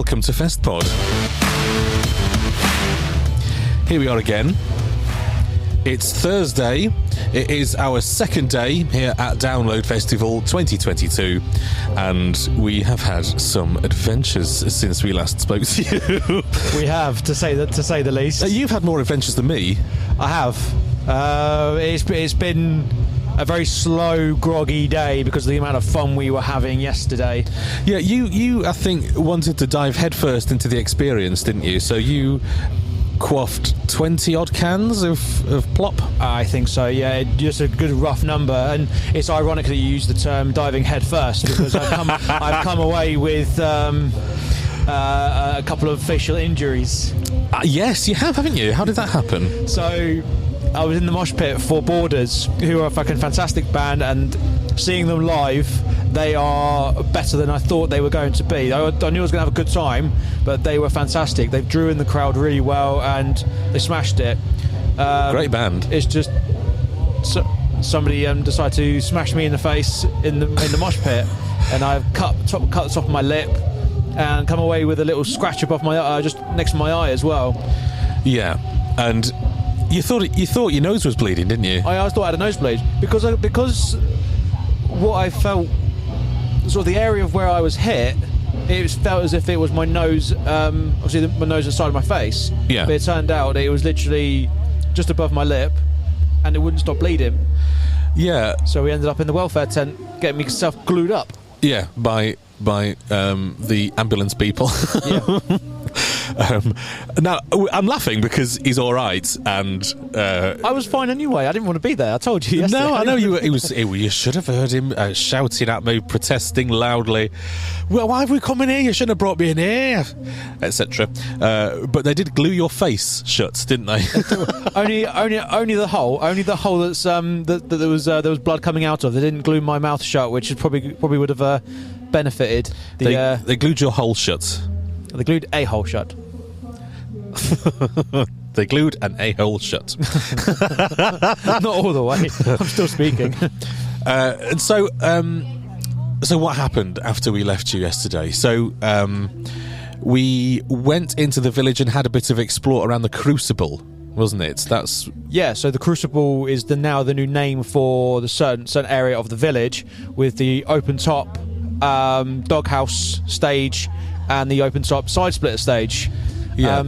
welcome to Festpod. Here we are again. It's Thursday. It is our second day here at Download Festival 2022, and we have had some adventures since we last spoke to you. We have, to say the least. You've had more adventures than me. I have. It's been a very slow, groggy day because of the amount of fun we were having yesterday. Yeah, you I think wanted to dive headfirst into the experience, didn't you? So you quaffed 20 odd cans of plop. I think so, yeah, just a good rough number. And it's ironic that you use the term diving headfirst because I've come away with a couple of facial injuries. Yes, you have, haven't you? How did that happen? So I was in the mosh pit for Borders, who are a fucking fantastic band, and seeing them live, they are better than I thought they were going to be. I knew I was going to have a good time, but they were fantastic. They drew in the crowd really well, and they smashed it. Great band. It's just somebody decided to smash me in the face in the mosh pit, and I've cut the top of my lip and come away with a little scratch above my eye, just next to my eye as well. Yeah, and you thought your nose was bleeding, didn't you? I thought I had a nosebleed because what I felt, sort of the area of where I was hit, it felt as if it was my nose, obviously my nose and side of my face. Yeah. But it turned out it was literally just above my lip, and it wouldn't stop bleeding. Yeah. So we ended up in the welfare tent getting myself glued up. Yeah, by the ambulance people. Yeah. Now I'm laughing because he's all right, and I was fine anyway. I didn't want to be there. I told you yesterday. No, I know you. You should have heard him shouting at me, protesting loudly. Well, why have we come in here? You shouldn't have brought me in here, etc. But they did glue your face shut, didn't they? only the hole. Only the hole that's that there was blood coming out of. They didn't glue my mouth shut, which probably would have benefited. They glued your hole shut. They glued a hole shut. They glued an a-hole shut. Not all the way. I'm still speaking. And so what happened after we left you yesterday? So we went into the village and had a bit of explore around the Crucible, wasn't it? Yeah. So the Crucible is now the new name for the certain area of the village, with the open top doghouse stage and the open top side splitter stage. Yeah.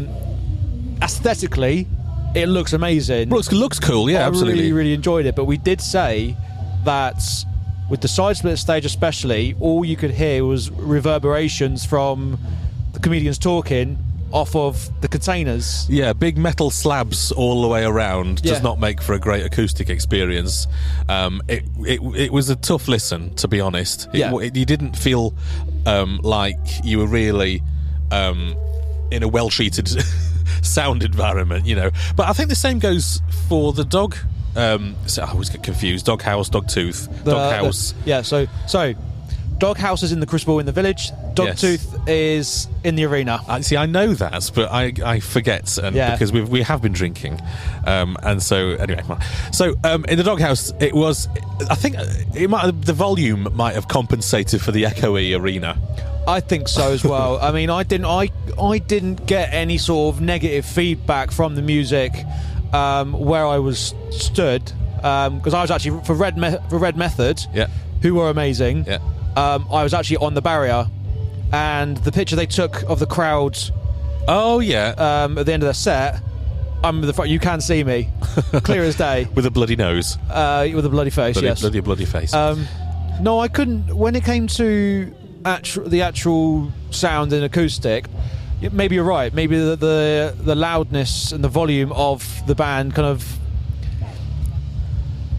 Aesthetically, it looks amazing. Looks cool, yeah, absolutely. I really, really enjoyed it, but we did say that with the side split stage especially, all you could hear was reverberations from the comedians talking off of the containers. Yeah, big metal slabs all the way around does not make for a great acoustic experience. It was a tough listen, to be honest. You didn't feel like you were really in a well-treated sound environment, you know. But I think the same goes for the dog. So I always get confused. Doghouse, Dogtooth, Doghouse. So Doghouse is in the Crucible in the village. Dogtooth is in the arena. I know that, but I forget, because we have been drinking, and so anyway. So in the Doghouse, it was. I think the volume might have compensated for the echoey arena. I think so as well. I mean, I didn't get any sort of negative feedback from the music where I was stood, because I was actually for Red Method, who were amazing. Yeah. I was actually on the barrier, and the picture they took of the crowd. Oh yeah. At the end of the set, I'm in the front. You can see me, clear as day, with a bloody nose, with a bloody face. Bloody face. No, I couldn't. When it came to the actual sound and acoustic, maybe you're right. Maybe the loudness and the volume of the band kind of.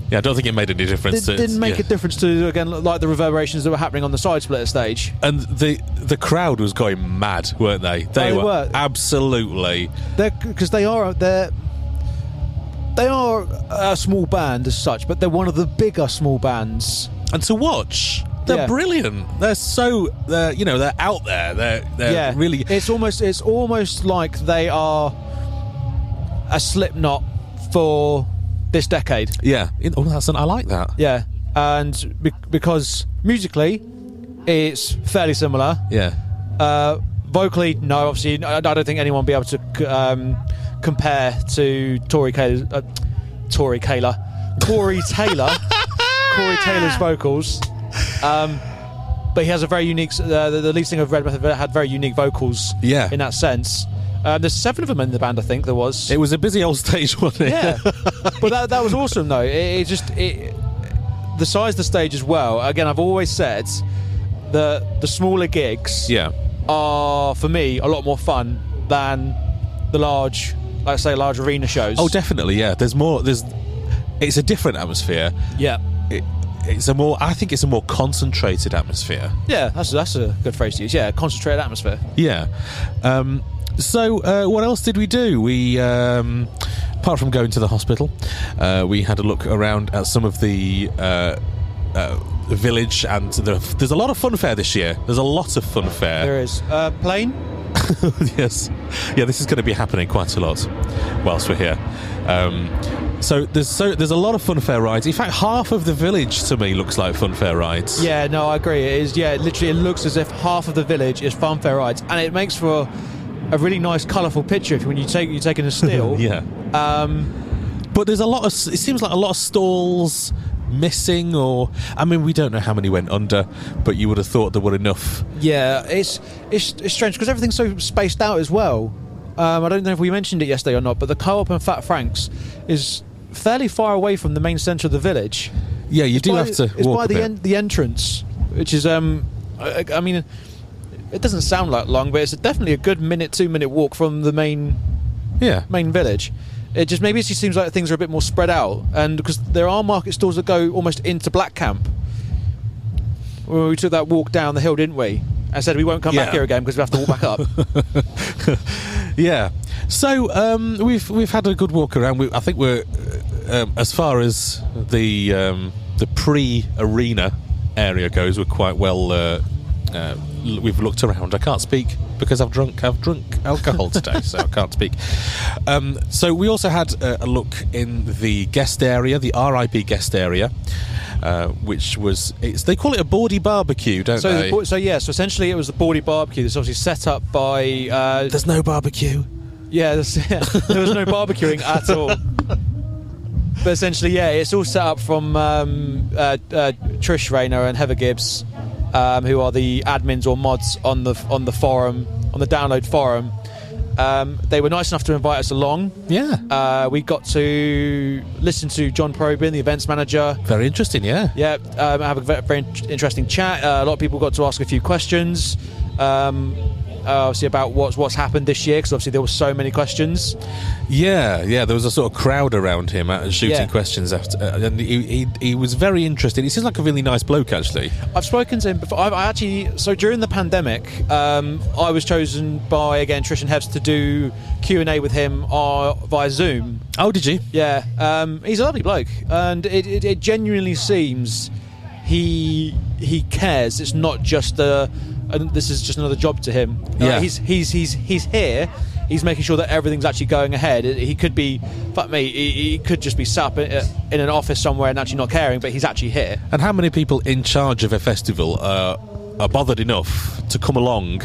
Yeah, I don't think it made any difference. It didn't make a difference to, again, like the reverberations that were happening on the side splitter stage. And the crowd was going mad, weren't they? They were absolutely. Because they are a small band as such, but they're one of the bigger small bands. And to watch, they're brilliant. They're they're out there. They're really. It's almost like they are a Slipknot for this decade. Yeah. I like that. Yeah. And because musically it's fairly similar. Yeah. Vocally, no. Obviously, I don't think anyone will be able to compare to Corey Taylor's vocals. But he has a very unique. The lead singer of Red Method had very unique vocals. Yeah. In that sense. There's 7 of them in the band, I think there was. It was a busy old stage, wasn't it? Yeah. But that was awesome, though. The size of the stage as well. Again, I've always said that the smaller gigs are, for me, a lot more fun than the large arena shows. Oh, definitely, yeah. It's a different atmosphere. Yeah. I think it's a more concentrated atmosphere. Yeah, that's a good phrase to use. Yeah, concentrated atmosphere. Yeah. So what else did we do? We, apart from going to the hospital, we had a look around at some of the village, and there's a lot of funfair this year. There's a lot of funfair. There is. Plane? Yes. Yeah, this is going to be happening quite a lot whilst we're here. So there's a lot of funfair rides. In fact, half of the village to me looks like funfair rides. Yeah, no, I agree. It is. Yeah, literally, it looks as if half of the village is funfair rides, and it makes for a really nice, colourful picture when you're taking a still. Yeah. But there's it seems like a lot of stalls missing, or we don't know how many went under, but you would have thought there were enough. Yeah, it's strange because everything's so spaced out as well. I don't know if we mentioned it yesterday or not, but the Co-op and Fat Frank's is fairly far away from the main centre of the village. Yeah, you do have to walk by the entrance, which is it doesn't sound like long, but it's definitely a good 2-minute walk from the main village. It just seems like things are a bit more spread out, and because there are market stalls that go almost into Black Camp. Well, we took that walk down the hill, didn't we? And said we won't come back here again because we have to walk back up. Yeah. So we've had a good walk around. I think we're as far as the pre-arena area goes, we're quite well. We've looked around. I can't speak because I've drunk alcohol today, so I can't speak. So we also had a look in the guest area, the RIB guest area, which was they call it a Bawdy barbecue, don't they? So essentially it was the Bawdy barbecue. That's obviously set up by. There's no barbecue. Yeah, there was no barbecuing at all. But essentially, it's all set up from Trish Rayner and Heather Gibbs, who are the admins or mods on the forum, on the download forum. They were nice enough to invite us along. Yeah. We got to listen to John Probyn, the events manager. Very interesting, yeah. Yeah, have a very interesting chat. A lot of people got to ask a few questions. Obviously about what's happened this year, because obviously there were so many questions. Yeah, there was a sort of crowd around him shooting questions after, and he was very interested. He seems like a really nice bloke, actually. I've spoken to him before. So during the pandemic, I was chosen by, again, Trish and Hevs to do Q&A with him via Zoom. Oh, did you? Yeah. He's a lovely bloke, and it genuinely seems he cares. It's not just this is just another job to him. Yeah. He's here. He's making sure that everything's actually going ahead. He could be, he could just be sat up in an office somewhere and actually not caring, but he's actually here. And how many people in charge of a festival are bothered enough to come along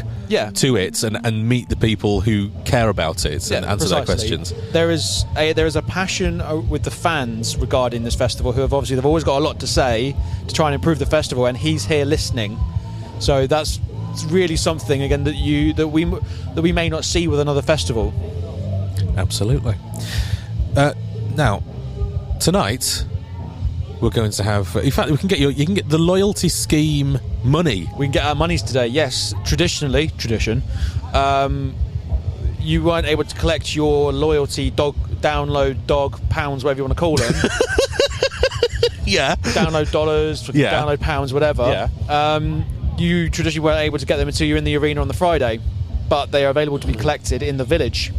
to it and meet the people who care about it and answer their questions? There is a passion with the fans regarding this festival, who they've always got a lot to say to try and improve the festival, and he's here listening. So that's really something, again, that we may not see with another festival. Absolutely. Now, tonight we're going to have. In fact, you can get the loyalty scheme money. We can get our monies today. Yes, tradition. You weren't able to collect your loyalty download pounds, whatever you want to call them. Yeah. Download dollars, download pounds, whatever. Yeah. You traditionally weren't able to get them until you're in the arena on the Friday, but they are available to be collected in the village.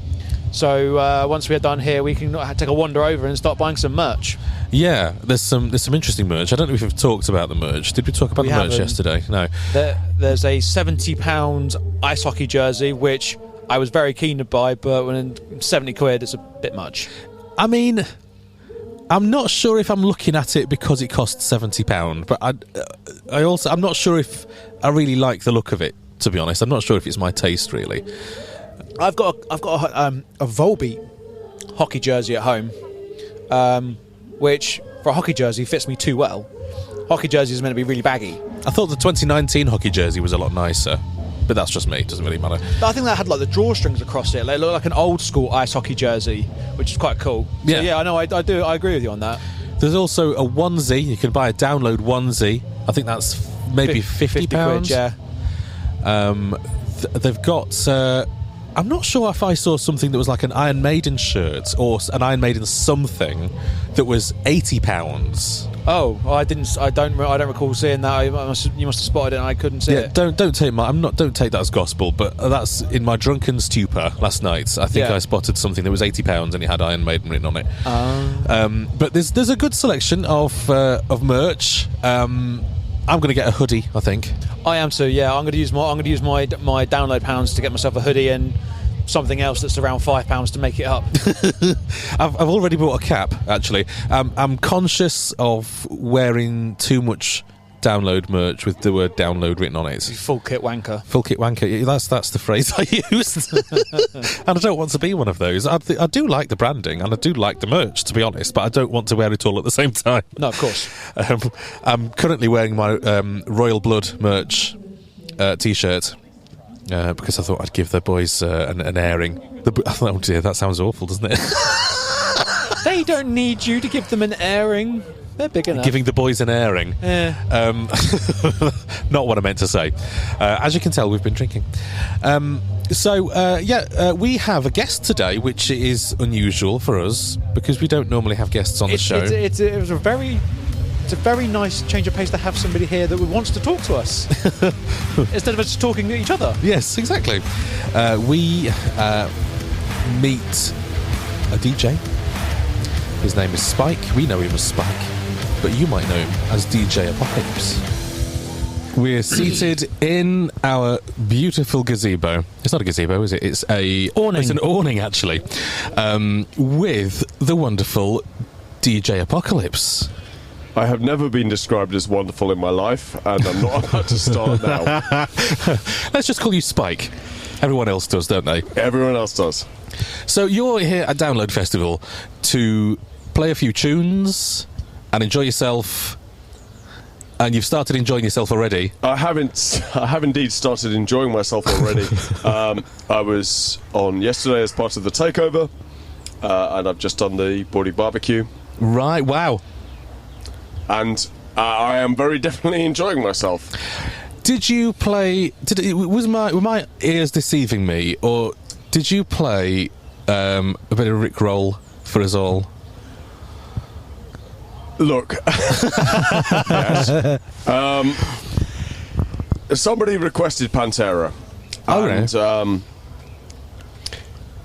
So once we're done here, we can take a wander over and start buying some merch. Yeah, there's some interesting merch. I don't know if we've talked about the merch. Did we talk about the merch yesterday? No. There's a £70 ice hockey jersey, which I was very keen to buy, but when £70, it's a bit much. I mean, I'm not sure if I'm looking at it because it costs £70, but I'm not sure if I really like the look of it. to be honest. I'm not sure if it's my taste, really. I've got a Volbeat hockey jersey at home, which for a hockey jersey fits me too well. Hockey jersey is meant to be really baggy. I thought the 2019 hockey jersey was a lot nicer, but that's just me. It doesn't really matter. But I think that had like the drawstrings across it. It looked like an old school ice hockey jersey, which is quite cool. So, yeah, I know. I do. I agree with you on that. There's also a onesie. You can buy a download onesie. I think that's maybe £50. Yeah. They've got. I'm not sure if I saw something that was like an Iron Maiden shirt or an Iron Maiden something that was £80. Oh, I don't recall seeing that. You must have spotted it, and I couldn't see it. Don't take that as gospel, but that's in my drunken stupor last night. I think I spotted something that was £80 and it had Iron Maiden written on it. But there's a good selection of merch. I'm going to get a hoodie, I think. I am too. Yeah, I'm going to use my download pounds to get myself a hoodie and something else that's around £5 to make it up. I've already bought a cap. Actually, I'm conscious of wearing too much download merch with the word download written on it. Full kit wanker. Full kit wanker. That's the phrase I used. And I don't want to be one of those. I do like the branding and I do like the merch, to be honest, but I don't want to wear it all at the same time. No, of course. I'm currently wearing my Royal Blood merch t-shirt because I thought I'd give the boys an airing. Oh dear, that sounds awful, doesn't it? They don't need you to give them an airing. They're big enough. Giving the boys an airing. Yeah. Not what I meant to say. As you can tell, we've been drinking. We have a guest today, which is unusual for us because we don't normally have guests on the show. It's a very nice change of pace to have somebody here that wants to talk to us instead of us talking to each other. Yes, exactly. We meet a DJ. His name is Spike. We know him as Spike, but you might know him as DJ Apocalypse. We're seated in our beautiful gazebo. It's not a gazebo, is it? It's a awning. It's an awning, actually, with the wonderful DJ Apocalypse. I have never been described as wonderful in my life, and I'm not about to start now. Let's just call you Spike. Everyone else does, don't they? Everyone else does. So you're here at Download Festival to play a few tunes and enjoy yourself, and you've started enjoying yourself already. I have indeed started enjoying myself already. I was on yesterday as part of the takeover, and I've just done the Bordy barbecue. Right, wow. And I am very definitely enjoying myself. Did you play... were my ears deceiving me, or did you play a bit of Rick Roll for us all? Look, yes. Somebody requested Pantera, and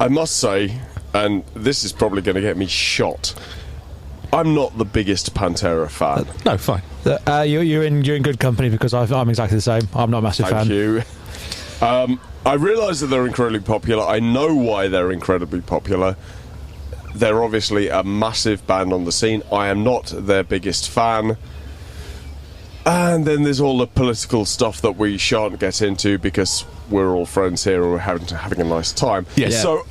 I must say, and this is probably going to get me shot, I'm not the biggest Pantera fan. No, fine. You're in good company because I'm exactly the same. I'm not a massive fan. Thank you. I realise that they're incredibly popular. I know why they're incredibly popular. They're obviously a massive band on the scene. I am not their biggest fan. And then there's all the political stuff that we shan't get into because we're all friends here and we're having a nice time. Yes. So,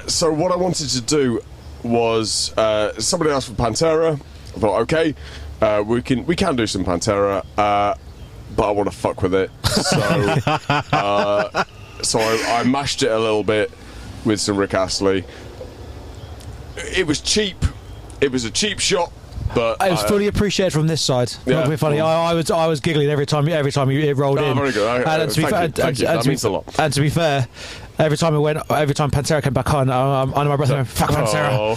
so what I wanted to do was somebody asked for Pantera. I thought, okay, we can do some Pantera, but I want to fuck with it. So I mashed it a little bit with some Rick Astley. It was cheap. It was a cheap shot, but it was fully appreciated from this side. Not to be funny. I was giggling every time it rolled in. Very good. Thank you. That means a lot. And to be fair, every time Pantera came back on, under my breath, I went, fuck Pantera. Oh,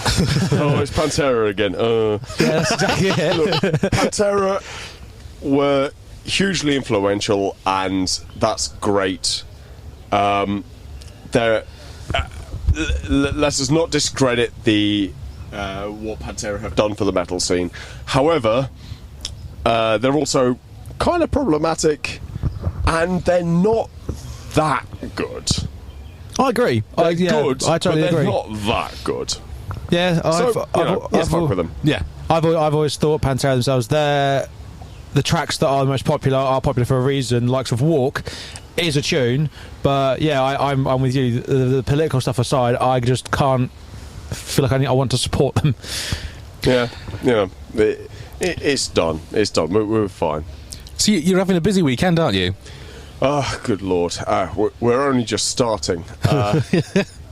it's Pantera again. Yeah, that's exactly it. Look, Pantera were hugely influential, and that's great. Let us not discredit the what Pantera have done for the metal scene. However, they're also kind of problematic, and they're not that good. I agree. They're good, I totally but they're agree. not that good. Yeah, I've fuck with them. Yeah, I've always thought Pantera themselves, the tracks that are the most popular are popular for a reason, likes of Walk, is a tune. But yeah, I'm with you. The political stuff aside, I just can't feel like I want to support them. Yeah, it's done. It's done. We're fine. So you're having a busy weekend, aren't you? Oh, good Lord. We're only just starting.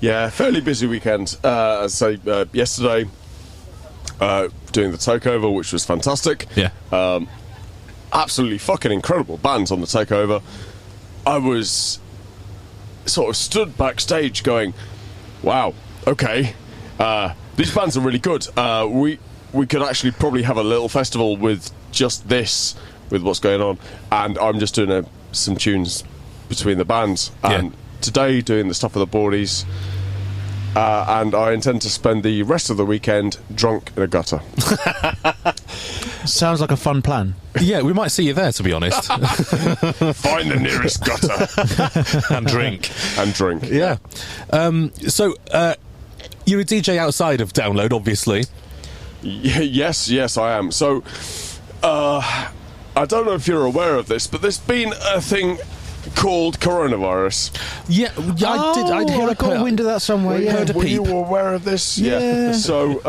Yeah, fairly busy weekend. As I say, yesterday, doing the takeover, which was fantastic. Yeah. Absolutely fucking incredible bands on the takeover. I was sort of stood backstage going, wow, okay, these bands are really good. We could actually probably have a little festival with just this, with what's going on. And I'm just doing some tunes between the bands. And today doing the stuff with the boardies. And I intend to spend the rest of the weekend drunk in a gutter. Sounds like a fun plan. Yeah, we might see you there, to be honest. Find the nearest gutter. And drink. And drink. Yeah. So, you're a DJ outside of Download, obviously. Yes, I am. So, I don't know if you're aware of this, but there's been a thing called coronavirus. Yeah, I'd hear I got wind of that somewhere. Yeah. Were you aware of this? Yeah. So,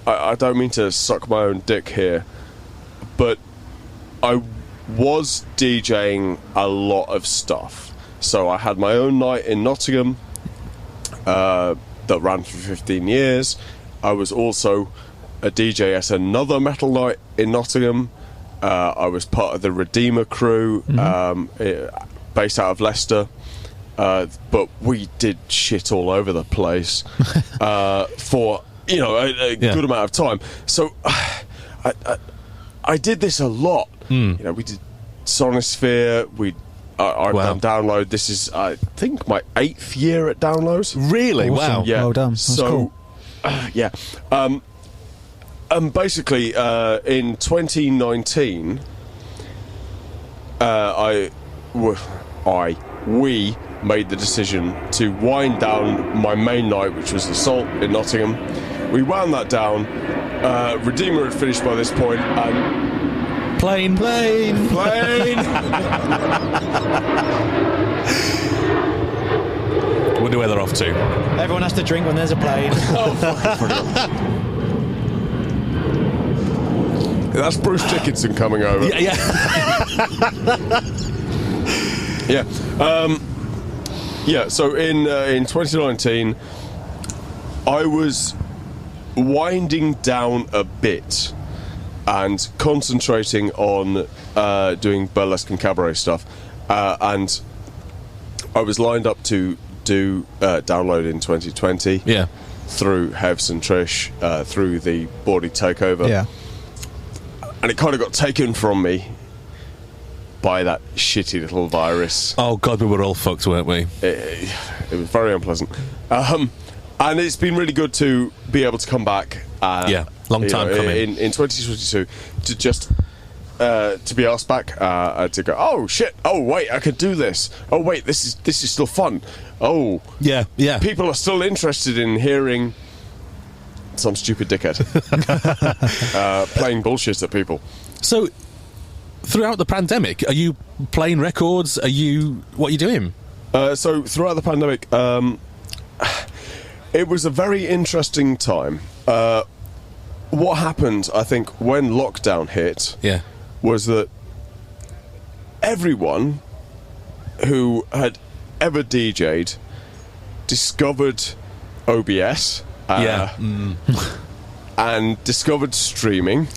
I don't mean to suck my own dick here, but I was DJing a lot of stuff. So I had my own night in Nottingham that ran for 15 years. I was also a DJ at another metal night in Nottingham. I was part of the Redeemer crew, based out of Leicester. But we did shit all over the place for a good amount of time. So I did this a lot. We did Sonosphere. I've done Download. This is, I think, my 8th year at Download. Really? Awesome. Wow. Yeah. Well done. That's cool. Yeah. Basically, in 2019, we made the decision to wind down my main night, which was the Salt in Nottingham. We wound that down. Redeemer had finished by this point, and Plane. Wonder where they're off to. Everyone has to drink when there's a plane. That's Bruce Dickinson coming over. Yeah. So in 2019, I was winding down a bit and concentrating on doing burlesque and cabaret stuff, and I was lined up to do Download in 2020. Yeah. Through Hevs and Trish, through the Bordy takeover. Yeah. And it kind of got taken from me by that shitty little virus. Oh, God, we were all fucked, weren't we? It was very unpleasant. And it's been really good to be able to come back. Long time coming. In 2022, to just to be asked back, to go, oh, shit, oh, wait, I could do this. Oh, wait, this is still fun. Oh, yeah. People are still interested in hearing some stupid dickhead playing bullshit at people. So, throughout the pandemic, are you playing records? What are you doing? So throughout the pandemic, it was a very interesting time. What happened, I think, when lockdown hit, was that everyone who had ever DJ'd discovered OBS. And discovered streaming.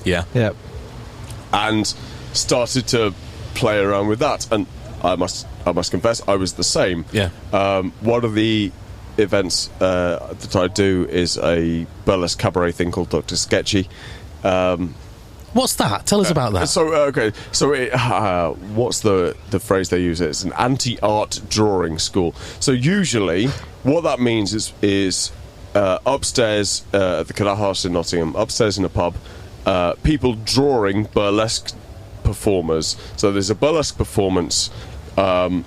And started to play around with that. And I must confess, I was the same. One of the events that I do is a burlesque cabaret thing called Dr. Sketchy. What's that? Tell us about that. What's the phrase they use? It's an anti-art drawing school. So usually what that means is upstairs at the Canal House in Nottingham, upstairs in a pub, people drawing burlesque performers. So there's a burlesque performance, and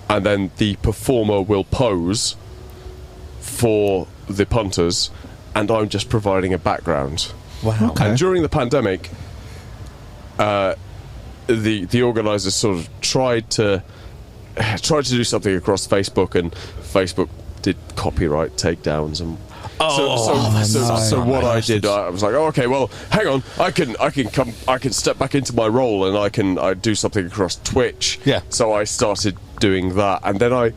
then the performer will pose for the punters, and I'm just providing a background. Wow. Okay. And during the pandemic, the organisers sort of tried to do something across Facebook, and Facebook did copyright takedowns and. So what I did, I was like, oh, okay, well, hang on, I can step back into my role, and I do something across Twitch. Yeah. So I started doing that, and then I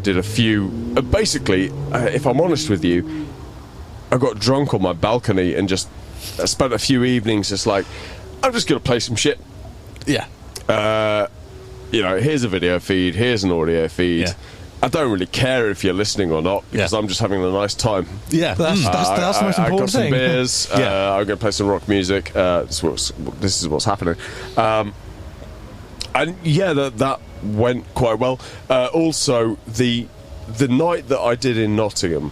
did a few. Basically, if I'm honest with you, I got drunk on my balcony and just spent a few evenings just like, I'm just gonna play some shit. Yeah. Here's a video feed, here's an audio feed. Yeah. I don't really care if you're listening or not, because I'm just having a nice time. Yeah, that's the most important I got some thing. beers. I'm going to play some rock music. This is what's happening. And that went quite well. Also, the night that I did in Nottingham,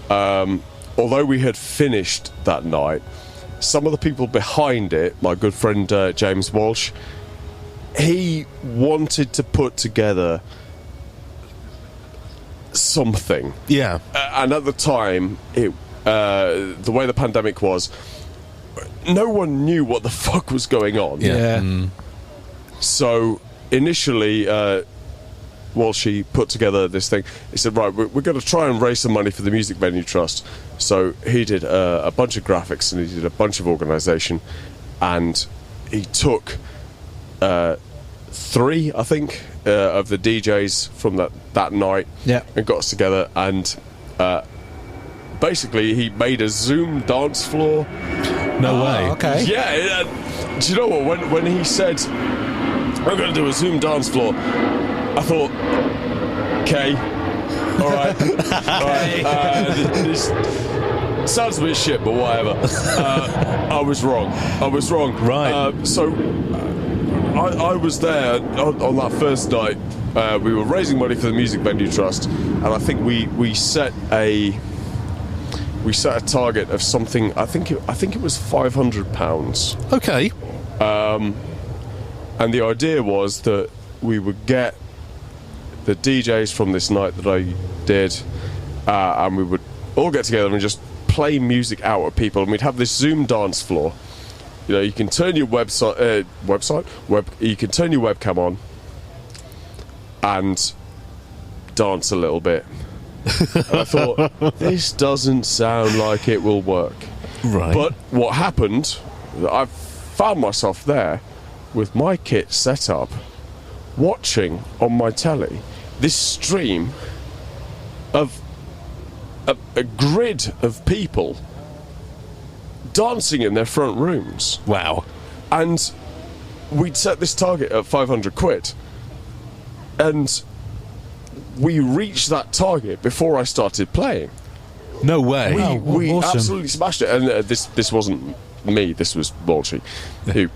although we had finished that night, some of the people behind it, my good friend James Walsh, he wanted to put together something. Yeah. And at the time, the way the pandemic was, no one knew what the fuck was going on. Yeah. So initially, Walshy put together this thing. He said, right, we're going to try and raise some money for the Music Venue Trust. So he did a bunch of graphics, and he did a bunch of organisation, and he took 3, I think, of the DJs from that night, and got us together, and basically he made a Zoom dance floor. No way. Okay. Yeah. Do you know what? When he said, I'm going to do a Zoom dance floor, I thought, okay, all right. This sounds a bit shit, but whatever. I was wrong. Right. I was there on that first night. We were raising money for the Music Venue Trust, and I think we set a target of something. I think it was £500. Okay. And the idea was that we would get the DJs from this night that I did, and we would all get together and just play music out at people, and we'd have this Zoom dance floor. You can turn your you can turn your webcam on and dance a little bit. And I thought, this doesn't sound like it will work. Right. But what happened, I found myself there with my kit set up, watching on my telly this stream of a grid of people dancing in their front rooms. Wow. And we'd set this target at £500, and we reached that target before I started playing. No way. We awesome. absolutely smashed it. And this wasn't me, this was Walshy, who,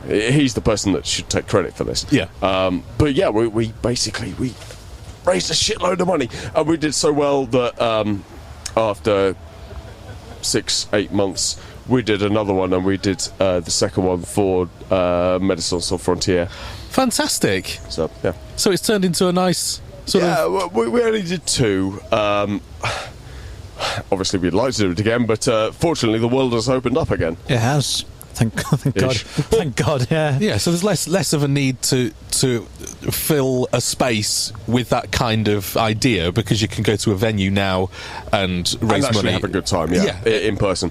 he's the person that should take credit for this. Yeah. But yeah, we basically raised a shitload of money, and we did so well that after 6-8 months, we did another one, and we did the second one for Médecins Sans Frontières. Fantastic. So yeah. So it's turned into a nice sort of... Yeah, we only did 2. Obviously, we'd like to do it again, but fortunately, the world has opened up again. It has. Thank God. Thank God. Yeah. Yeah. So there's less of a need to fill a space with that kind of idea, because you can go to a venue now and raise and actually money, have a good time. Yeah. In person.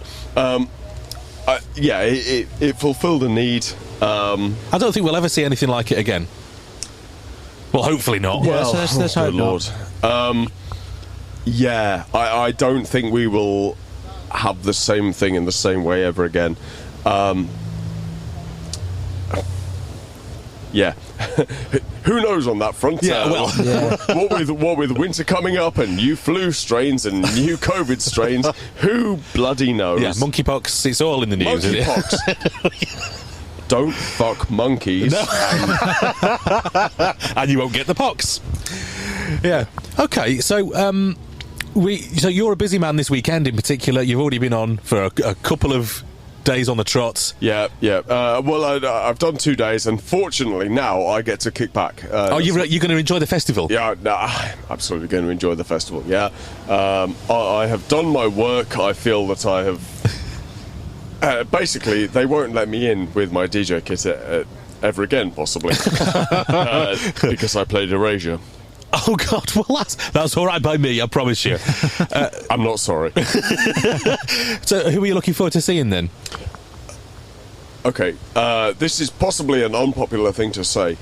It fulfilled a need. I don't think we'll ever see anything like it again. Well, hopefully not. Yeah, so let's hope Lord. not. I don't think we will have the same thing in the same way ever again. Who knows on that front? What with winter coming up and new flu strains and new COVID strains, who bloody knows? Yeah, monkeypox, it's all in the news. Monkeypox. Don't fuck monkeys. No. And you won't get the pox. Yeah. Okay, so so you're a busy man this weekend in particular. You've already been on for a couple of days on the trot. Yeah. I've done 2 days, and fortunately now I get to kick back. You're going to enjoy the festival? Yeah, I'm absolutely going to enjoy the festival. Yeah, I have done my work. I feel that I have Basically, they won't let me in with my DJ kit ever again, possibly, because I played Erasure. Oh God! Well, that's all right by me. I promise you. I'm not sorry. So, who are you looking forward to seeing then? Okay, this is possibly an unpopular thing to say.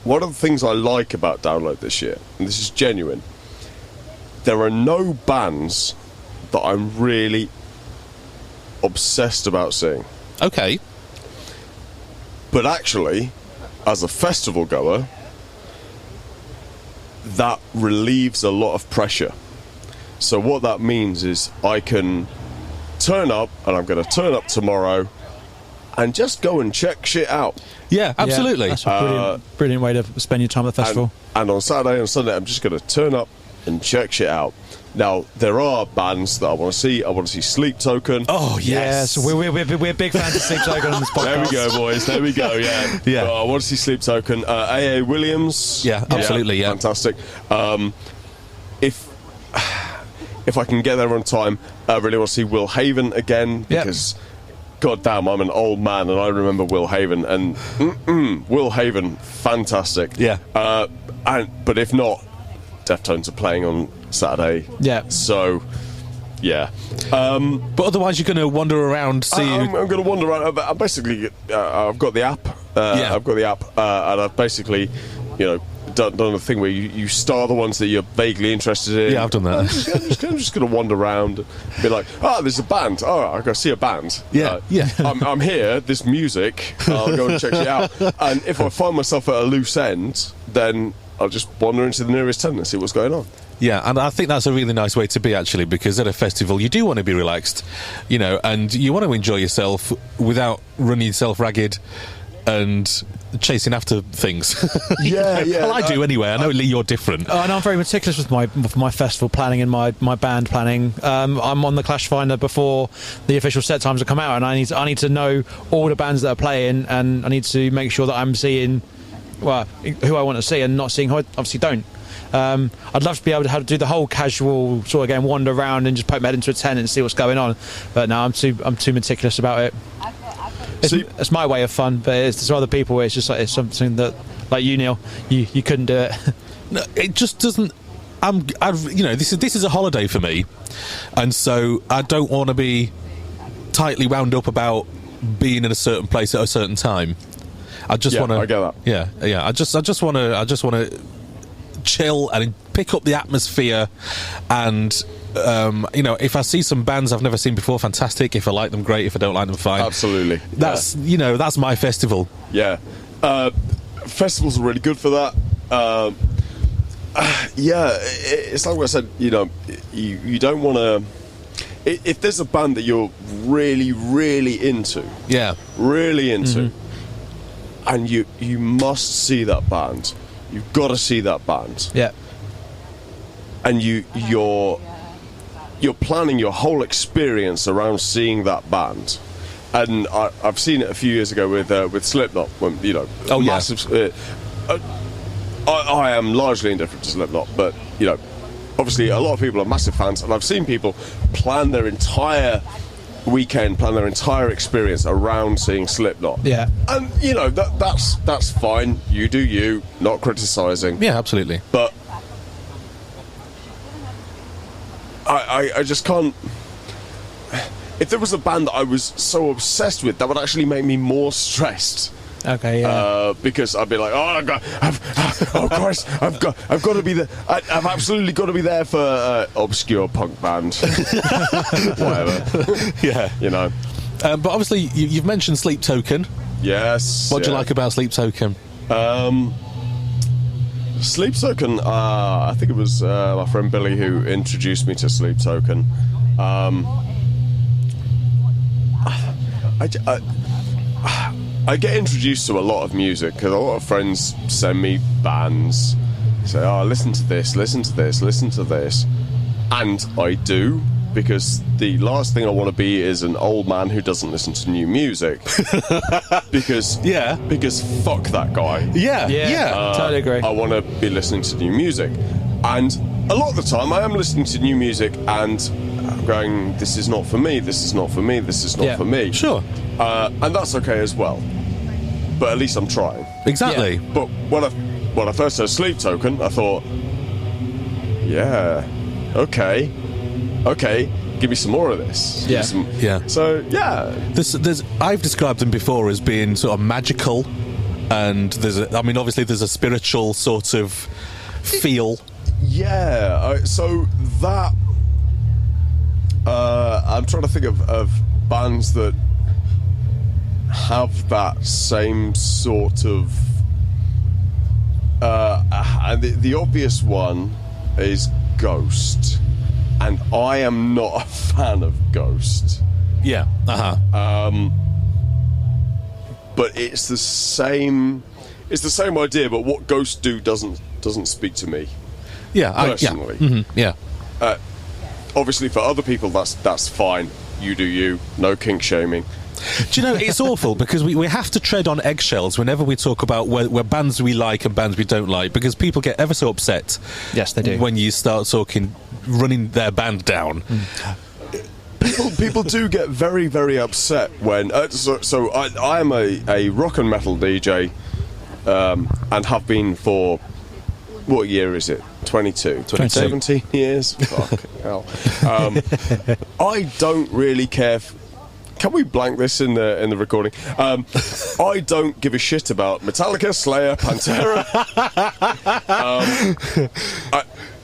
One of the things I like about Download this year, and this is genuine, there are no bands that I'm really obsessed about seeing. Okay. But actually, as a festival goer, that relieves a lot of pressure. So what that means is I can turn up, and I'm going to turn up tomorrow, and just go and check shit out. Yeah, absolutely. Yeah, that's a brilliant way to spend your time at the festival. And on Saturday and Sunday, I'm just going to turn up and check shit out. Now, there are bands that I want to see. I want to see Sleep Token. Oh, yes. We're big fans of Sleep Token on this podcast. There we go, boys. There we go, yeah. Yeah. I want to see Sleep Token. A.A. Williams. Yeah, absolutely, yeah. Fantastic. If I can get there on time, I really want to see Will Haven again, because... God damn, I'm an old man, and I remember Will Haven, and Will Haven, fantastic. Yeah. But if not, Deftones are playing on Saturday. Yeah. So, yeah. But otherwise, you're going to wander around, see. I'm going to wander around. I basically, I've got the app. I've got the app, and I've basically, done the thing where you star the ones that you're vaguely interested in. Yeah, I've done that. I'm just going to wander around and be like, there's a band. Oh, I go see a band. Yeah, yeah. I'm here. This music. I'll go and check it out. And if I find myself at a loose end, then I'll just wander into the nearest tent and see what's going on. Yeah, and I think that's a really nice way to be, actually, because at a festival you do want to be relaxed, and you want to enjoy yourself without running yourself ragged and chasing after things. Yeah. Well, I do anyway. I know, Lee, you're different. And I'm very meticulous with my festival planning and my band planning. I'm on the Clash Finder before the official set times have come out, and I need to know all the bands that are playing, and I need to make sure that I'm seeing who I want to see and not seeing who I obviously don't. I'd love to be able to do the whole casual sort of game, wander around and just poke my head into a tent and see what's going on. But no, I'm too meticulous about it. It's my way of fun, but it's other people. It's just like it's something that, like you, Neil, you couldn't do it. No, it just doesn't. This is a holiday for me, and so I don't want to be tightly wound up about being in a certain place at a certain time. I just want to. I get that. Yeah. I just want to chill and pick up the atmosphere, and if I see some bands I've never seen before, fantastic. If I like them, great. If I don't like them, fine. Absolutely. That's that's my festival. Yeah. Festivals are really good for that. It's like what I said. You don't want to. If there's a band that you're really, really into, and you must see that band. You've got to see that band. Yeah. And you're planning your whole experience around seeing that band. And I've seen it a few years ago with Slipknot, when massive. I am largely indifferent to Slipknot, but obviously a lot of people are massive fans, and I've seen people plan their entire weekend, plan their entire experience around seeing Slipknot. Yeah. And that's fine. You do you, not criticising. Yeah, absolutely. But I just can't. If there was a band that I was so obsessed with, that would actually make me more stressed. Okay, yeah. Because I'd be like, Christ, I've got to be there. I've absolutely got to be there for obscure punk band, whatever. Yeah, But obviously, you've mentioned Sleep Token. Yes. What do you like about Sleep Token? Sleep Token. I think it was my friend Billy who introduced me to Sleep Token. I get introduced to a lot of music because a lot of friends send me bands, say, listen to this, listen to this, listen to this. And I do, because the last thing I want to be is an old man who doesn't listen to new music. because fuck that guy. Yeah. Totally agree. I want to be listening to new music. And a lot of the time I am listening to new music and I'm going, this is not for me, this is not for me, this is not for me. Sure. And that's okay as well. But at least I'm trying. Exactly. Yeah. But when I first heard Sleep Token, I thought, yeah, okay, give me some more of this. Yeah. So, yeah. I've described them before as being sort of magical, and obviously there's a spiritual sort of feel. Yeah, so that... I'm trying to think of bands that have that same sort of... and the obvious one is Ghost. And I am not a fan of Ghost. Yeah, but it's the same idea, but what Ghost do doesn't speak to me. Yeah, personally. Yeah. Obviously, for other people, that's fine. You do you. No kink shaming. Do you know, it's awful because we have to tread on eggshells whenever we talk about where bands we like and bands we don't like, because people get ever so upset. Yes, they do. When you start running their band down. People do get very, very upset when... So I am a rock and metal DJ and have been for... What year is it? 22. 17 years? Fuck hell. I don't really care... Can we blank this in the recording? I don't give a shit about Metallica, Slayer, Pantera.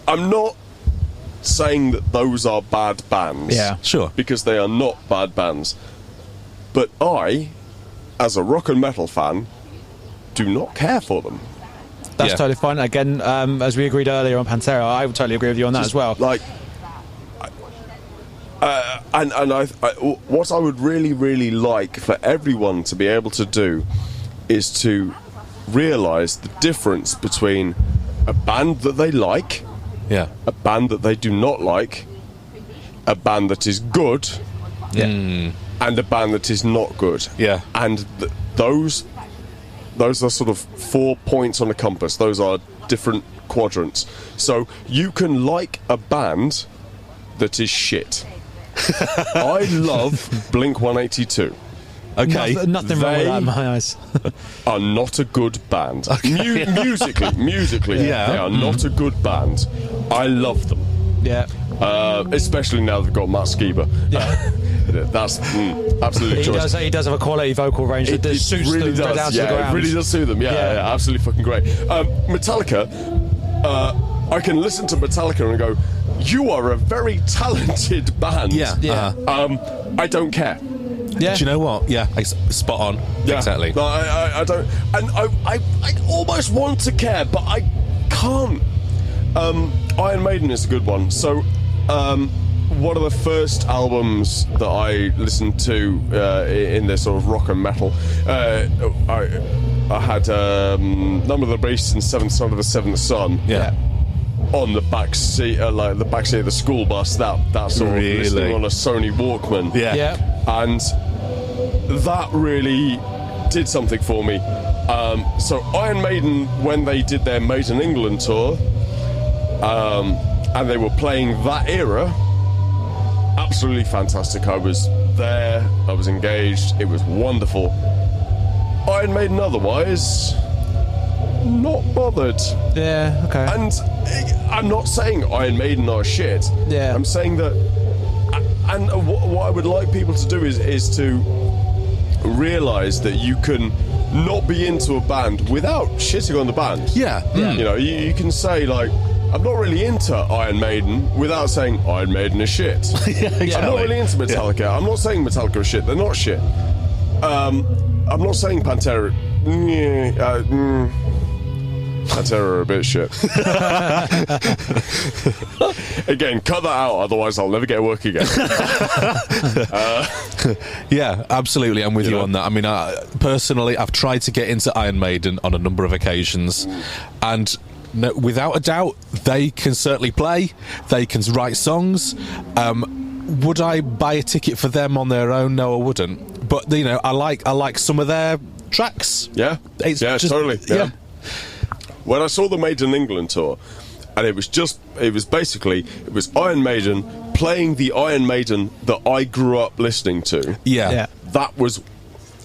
I'm not saying that those are bad bands. Yeah, sure. Because they are not bad bands. But I, as a rock and metal fan, do not care for them. That's totally fine. Again, as we agreed earlier on Pantera, I would totally agree with you on that as well. Like, what I would really, really like for everyone to be able to do is to realise the difference between a band that they like, a band that they do not like, a band that is good, and a band that is not good. Yeah. And those are sort of 4 points on a compass. Those are different quadrants. So you can like a band that is shit. I love Blink-182. Okay. Nothing wrong with that in my eyes. Are not a good band. Okay. Musically, they are not a good band. I love them. Yeah. Especially now they've got Matt Skiba. Yeah. That's absolutely choice. He does have a quality vocal range that suits really them down to the ground. It really does suit them. Yeah, absolutely fucking great. Metallica, I can listen to Metallica and go, you are a very talented band. Yeah. I don't care. Yeah. Do you know what? Yeah, spot on. Yeah. Exactly. No, I don't, and I almost want to care, but I can't. Iron Maiden is a good one. So, one of the first albums that I listened to in their sort of rock and metal, I had Number of the Beast and Seventh Son of the Seventh Son. Yeah. On the back seat, like the back seat of the school bus, that sort of listening on a Sony Walkman. Yeah. And that really did something for me. So Iron Maiden, when they did their Made in England tour, and they were playing that era, absolutely fantastic. I was there, I was engaged, it was wonderful. Iron Maiden otherwise, not bothered. Yeah, okay. And I'm not saying Iron Maiden are shit. Yeah. I'm saying that, and what I would like people to do is to realise that you can not be into a band without shitting on the band. Yeah. You know, you can say, like, I'm not really into Iron Maiden without saying Iron Maiden is shit. Exactly. I'm not really into Metallica. Yeah. I'm not saying Metallica is shit. They're not shit. I'm not saying Pantera. Pantera are a bit shit. Again, cut that out, otherwise I'll never get work again. Yeah, absolutely. I'm with you on that. I mean, personally, I've tried to get into Iron Maiden on a number of occasions, and no, without a doubt, they can certainly play. They can write songs. Would I buy a ticket for them on their own? No, I wouldn't. But you know, I like some of their tracks. Yeah, it's just, totally. Yeah. When I saw the Made in England tour, and it was Iron Maiden playing the Iron Maiden that I grew up listening to. Yeah. That was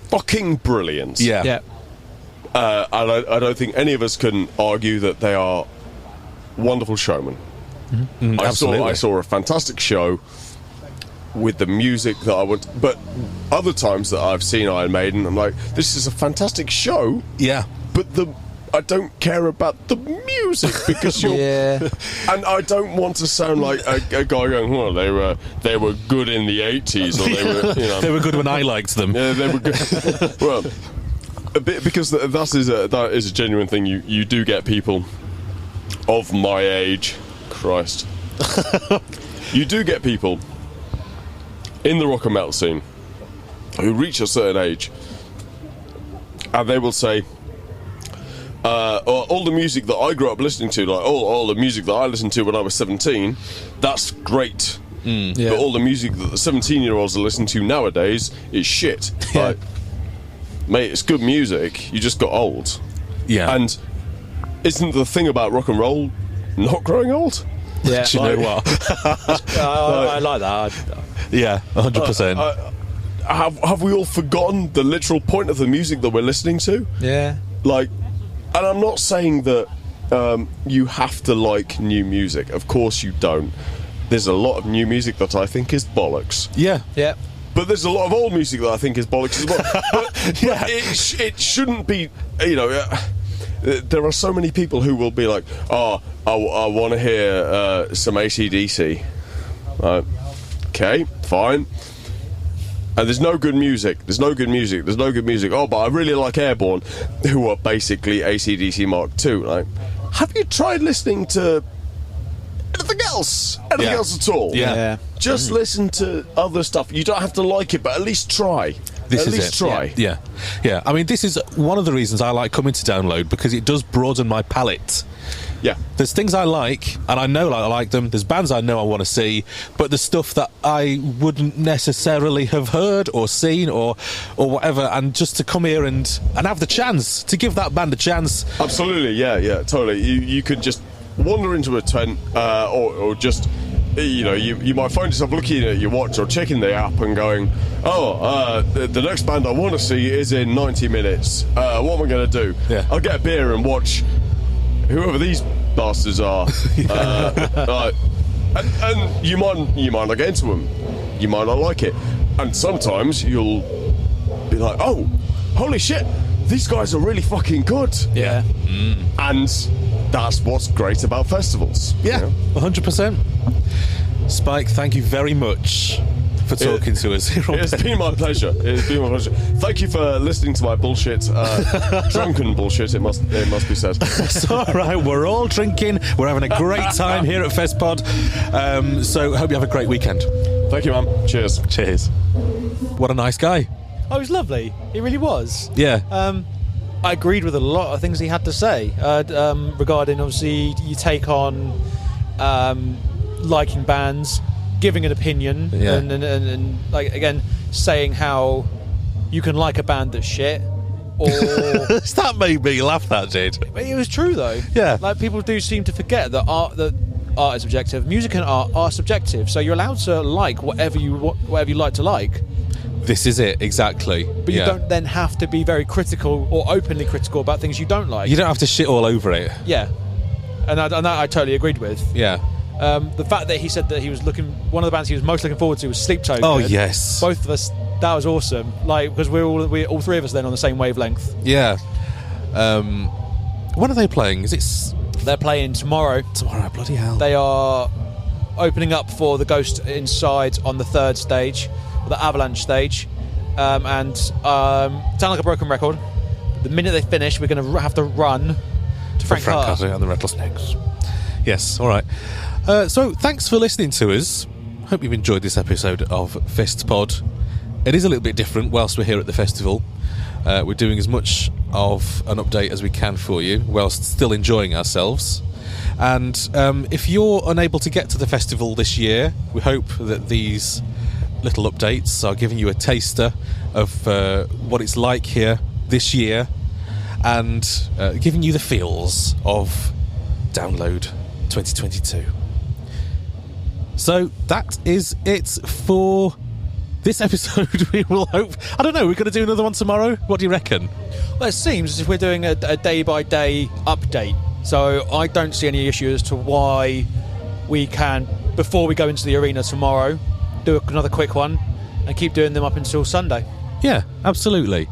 fucking brilliant. Yeah. And I don't think any of us can argue that they are wonderful showmen. Mm-hmm. I saw a fantastic show with the music that I would, but other times that I've seen Iron Maiden, I'm like, this is a fantastic show. Yeah. But I don't care about the music because you're, and I don't want to sound like a guy going, well, they were good in the 80s, or they were, they were good when I liked them. Yeah, they were good. Well, a bit, because that is a genuine thing. You do get people of my age, Christ. You do get people in the rock and metal scene who reach a certain age, and they will say, all the music that I grew up listening to, like all the music that I listened to when I was 17, that's great. But all the music that the 17-year-olds are listening to nowadays is shit. Like, mate, it's good music, you just got old. Yeah. And isn't the thing about rock and roll not growing old? Yeah. Do you know what? I like that. Yeah, 100%. Have we all forgotten the literal point of the music that we're listening to? Yeah. Like, and I'm not saying that you have to like new music. Of course you don't. There's a lot of new music that I think is bollocks. Yeah. Yeah. But there's a lot of old music that I think is bollocks as well. But it shouldn't be, there are so many people who will be like, I want to hear some AC/DC. Okay, fine. And there's no good music. Oh, but I really like Airborne, who are basically AC/DC Mark II. Like, have you tried listening to anything else? Anything else at all? Yeah. Just listen to other stuff. You don't have to like it, but at least try. Try. Yeah. I mean, this is one of the reasons I like coming to Download, because it does broaden my palette. Yeah. There's things I like, and I know I like them. There's bands I know I want to see, but there's stuff that I wouldn't necessarily have heard or seen or whatever, and just to come here and have the chance to give that band a chance. Absolutely, yeah, totally. You could just wander into a tent, or just, you might find yourself looking at your watch or checking the app and going, the next band I want to see is in 90 minutes. What am I going to do? Yeah. I'll get a beer and watch whoever these bastards are. And you might not get into them. You might not like it. And sometimes you'll be like, oh, holy shit, these guys are really fucking good. Yeah. And that's what's great about festivals. Yeah, 100%. Spike, thank you very much for talking to us here on It's been my pleasure. Thank you for listening to my bullshit, drunken bullshit, it must be said. It's all right, we're all drinking, we're having a great time here at Festpod, so hope you have a great weekend. Thank you, man. Cheers. What a nice guy. Oh, he was lovely. He really was. Yeah. I agreed with a lot of things he had to say regarding, obviously, you take on liking bands, giving an opinion, and like, again, saying how you can like a band that's shit, or that made me laugh, that did. It was true though. Yeah. Like, people do seem to forget that art is subjective. Music and art are subjective, so you're allowed to like whatever you like to like. This is it, exactly. But you don't then have to be very critical or openly critical about things you don't like. You don't have to shit all over it. Yeah. And that I totally agreed with. Yeah. The fact that he said that he was one of the bands he was most looking forward to was Sleep Token. Oh, yes. Both of us, that was awesome. Like, because we're all three of us then on the same wavelength. Yeah. When are they playing? They're playing tomorrow. Tomorrow, bloody hell. They are opening up for the Ghost Inside on the third stage, the Avalanche stage, and Sound Like a Broken Record. The minute they finish, we're going to have to run to Frank Carter and the Rattlesnakes. Yes, all right. So thanks for listening to us. Hope you've enjoyed this episode of Festpod. It is a little bit different whilst we're here at the festival. We're doing as much of an update as we can for you whilst still enjoying ourselves. And if you're unable to get to the festival this year, we hope that these little updates are giving you a taster of what it's like here this year, and giving you the feels of Download 2022. So that is it for this episode. We will hope... I don't know, we're going to do another one tomorrow? What do you reckon? Well, it seems as if we're doing a day-by-day update. So I don't see any issue as to why we can, before we go into the arena tomorrow, do another quick one and keep doing them up until Sunday. Yeah, absolutely.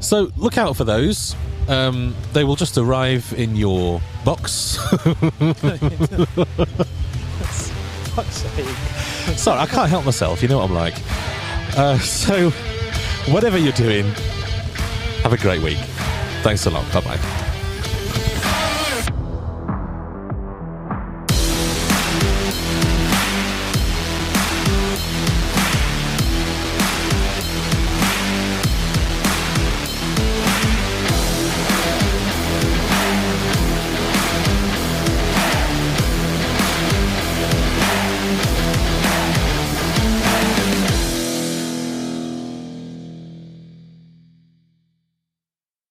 So look out for those. They will just arrive in your box. Fuck's sake. Sorry, I can't help myself. You know what I'm like. So whatever you're doing, have a great week. Thanks a lot. Bye-bye.